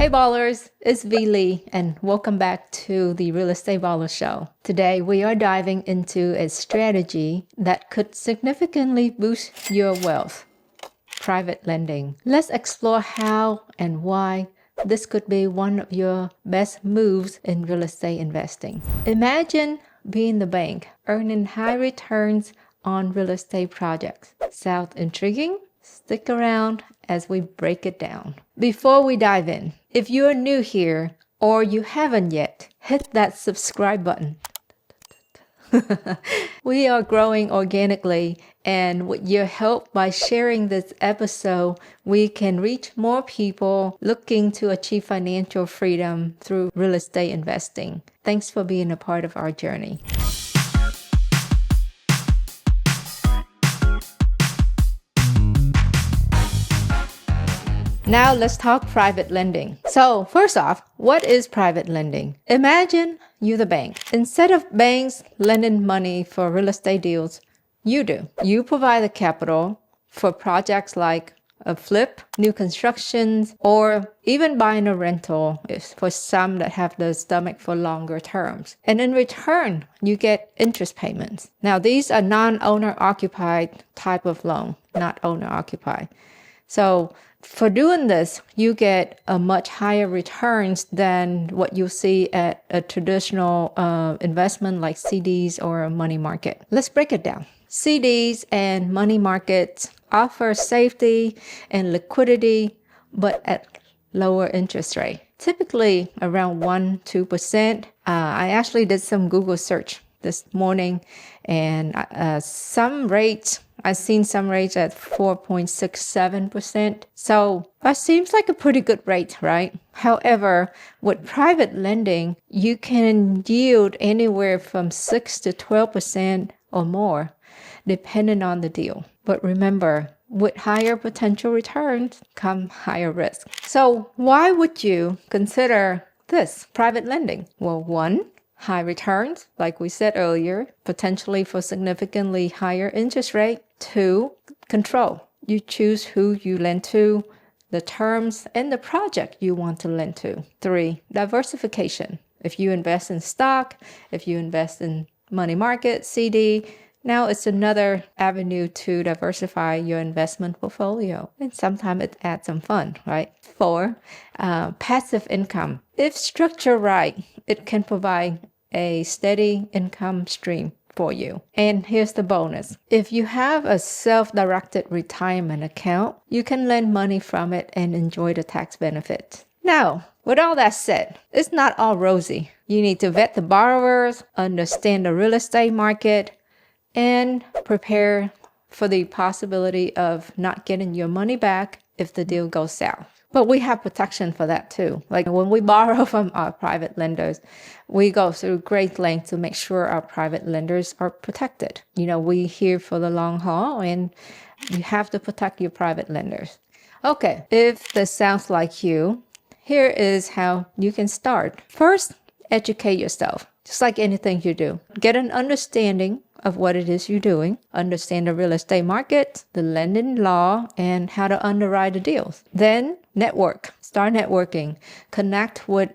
Hey ballers, it's V Lee and welcome back to the Real Estate Baller Show. Today we are diving into a strategy that could significantly boost your wealth: private lending. Let's explore how and why this could be one of your best moves in real estate investing. Imagine being the bank, earning high returns on real estate projects. Sound intriguing? Stick around as we break it down. Before we dive in, if you are new here or you haven't yet, hit that subscribe button. We are growing organically, and with your help by sharing this episode, we can reach more people looking to achieve financial freedom through real estate investing. Thanks for being a part of our journey. Now let's talk private lending. So first off, what is private lending? Imagine you're the bank. Instead of banks lending money for real estate deals, you do. You provide the capital for projects like a flip, new constructions, or even buying a rental for some that have the stomach for longer terms. And in return, you get interest payments. Now these are non-owner occupied type of loan, not owner occupied. So for doing this, you get a much higher returns than what you see at a traditional investment like CDs or a money market. Let's break it down. CDs and money markets offer safety and liquidity, but at lower interest rate, typically around 1-2%. I actually did some Google search this morning, and I've seen some rates at 4.67%. So that seems like a pretty good rate, right? However, with private lending, you can yield anywhere from 6 to 12% or more, depending on the deal. But remember, with higher potential returns come higher risk. So why would you consider this private lending? Well, one, high returns, like we said earlier, potentially for significantly higher interest rate. 2, control. You choose who you lend to, the terms, and the project you want to lend to. 3, diversification. If you invest in stock, if you invest in money market, CD, now it's another avenue to diversify your investment portfolio. And sometimes it adds some fun, right? 4, passive income. If structured right, it can provide a steady income stream for you. And here's the bonus. If you have a self-directed retirement account, you can lend money from it and enjoy the tax benefits. Now, with all that said, it's not all rosy. You need to vet the borrowers, understand the real estate market, and prepare for the possibility of not getting your money back if the deal goes south. But we have protection for that too. Like when we borrow from our private lenders, we go through great lengths to make sure our private lenders are protected. We here for the long haul, and you have to protect your private lenders. Okay, if this sounds like you, here is how you can start. First, educate yourself. Just like anything you do, get an understanding of what it is you're doing, understand the real estate market, the lending law, and how to underwrite the deals. Then network, start networking, connect with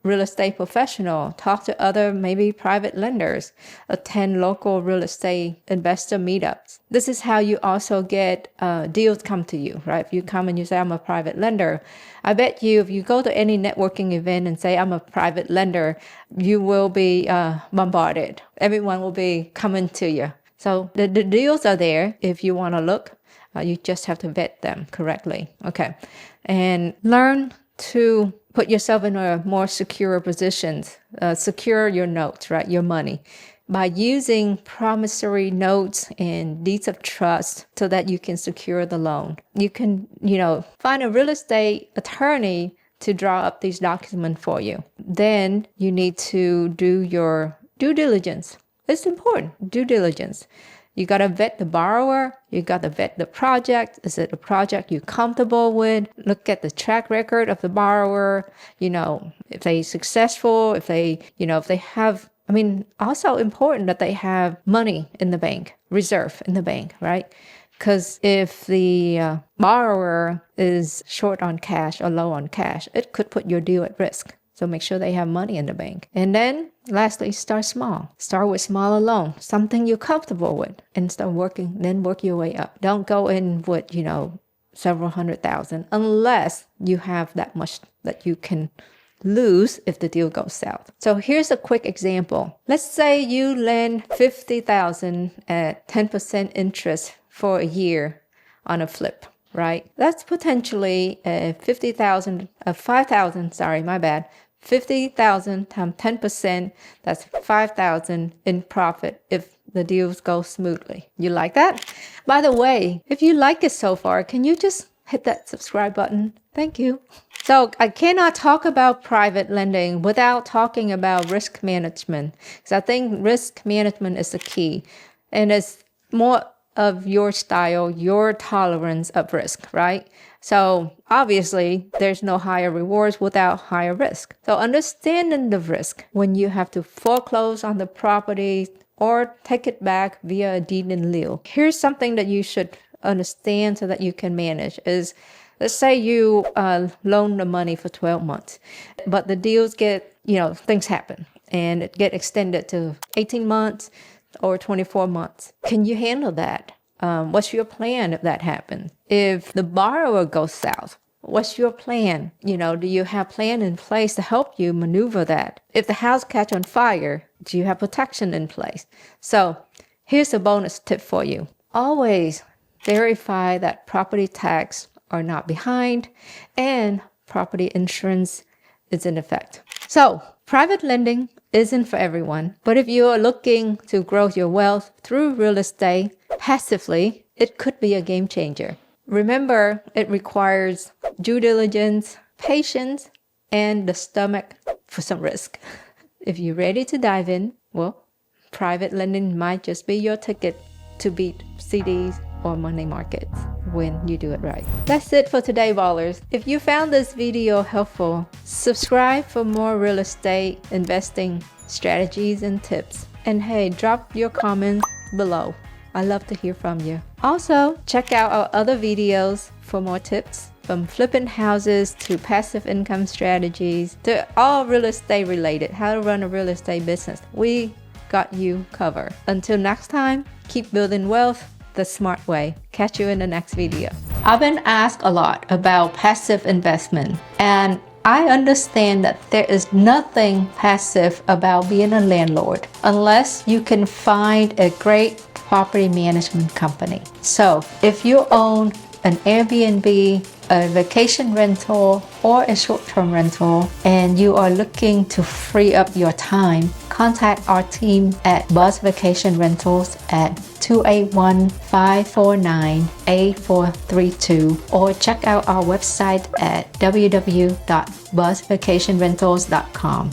real estate professional, talk to other maybe private lenders, attend local real estate investor meetups. This is how you also get deals come to you, right? If you come and you say, I'm a private lender, I bet you if you go to any networking event and say, I'm a private lender, you will be bombarded. Everyone will be coming to you. So the deals are there if you want to look. You just have to vet them correctly. Okay. And learn to put yourself in a more secure positions, secure your notes, right? Your money by using promissory notes and deeds of trust so that you can secure the loan. You can, find a real estate attorney to draw up these documents for you. Then you need to do your due diligence. It's important, due diligence. You got to vet the borrower. You got to vet the project. Is it a project you're comfortable with? Look at the track record of the borrower. If they're successful, if they have, also important that they have money in the bank, reserve in the bank, right? Because if the borrower is short on cash or low on cash, it could put your deal at risk. So make sure they have money in the bank. And then lastly, start small. Start with smaller loan, something you're comfortable with, and start working, then work your way up. Don't go in with, several $100,000 unless you have that much that you can lose if the deal goes south. So here's a quick example. Let's say you lend $50,000 at 10% interest for a year on a flip, right? That's potentially $50,000 times 10%, that's $5,000 in profit if the deals go smoothly. You like that? By the way, if you like it so far, can you just hit that subscribe button? Thank you. So I cannot talk about private lending without talking about risk management, because I think risk management is the key, and it's more of your style, your tolerance of risk, right? So obviously there's no higher rewards without higher risk. So understanding the risk when you have to foreclose on the property or take it back via a deed in lieu. Here's something that you should understand so that you can manage is, let's say you loan the money for 12 months, but the deals get, things happen and it get extended to 18 months or 24 months. Can you handle that? What's your plan if that happens? If the borrower goes south, what's your plan? Do you have a plan in place to help you maneuver that? If the house catch on fire, do you have protection in place? So here's a bonus tip for you. Always verify that property tax are not behind and property insurance is in effect. So private lending isn't for everyone, but if you are looking to grow your wealth through real estate passively, it could be a game changer. Remember, it requires due diligence, patience, and the stomach for some risk. If you're ready to dive in, well, private lending might just be your ticket to beat CDs or money markets when you do it right. That's it for today, ballers. If you found this video helpful, subscribe for more real estate investing strategies and tips. And hey, drop your comments below. I love to hear from you. Also, check out our other videos for more tips, from flipping houses to passive income strategies to all real estate related, how to run a real estate business. We got you covered. Until next time, keep building wealth the smart way. Catch you in the next video. I've been asked a lot about passive investment, and I understand that there is nothing passive about being a landlord unless you can find a great property management company. So if you own an Airbnb, a vacation rental, or a short-term rental, and you are looking to free up your time, contact our team at Buzz Vacation Rentals at 281-549-8432, or check out our website at www.buzzvacationrentals.com.